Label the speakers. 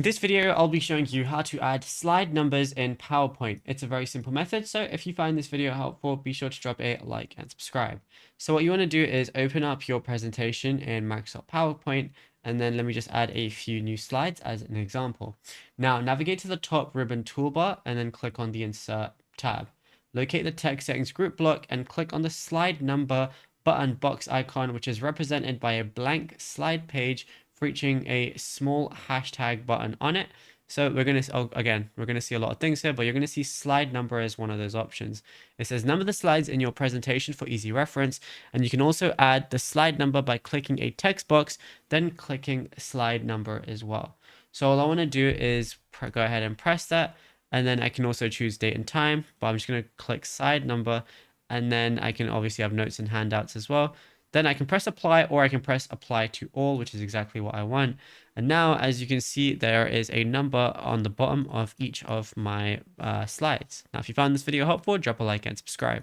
Speaker 1: In this video, I'll be showing you how to add slide numbers in PowerPoint. It's a very simple method, so if you find this video helpful, be sure to drop a like and subscribe. So what you want to do is open up your presentation in Microsoft PowerPoint, and then let me just add a few new slides as an example. Now, navigate to the top ribbon toolbar and then click on the Insert tab. Locate the text settings group block and click on the slide number button box icon, which is represented by a blank slide page featuring a small hashtag button on it. So we're going to see a lot of things here, but you're going to see slide number as one of those options. It says number the slides in your presentation for easy reference. And you can also add the slide number by clicking a text box, then clicking slide number as well. So all I want to do is go ahead and press that. And then I can also choose date and time, but I'm just going to click slide number. And then I can obviously have notes and handouts as well. Then I can press apply, or I can press apply to all, which is exactly what I want. And now, as you can see, there is a number on the bottom of each of my slides. Now, if you found this video helpful, drop a like and subscribe.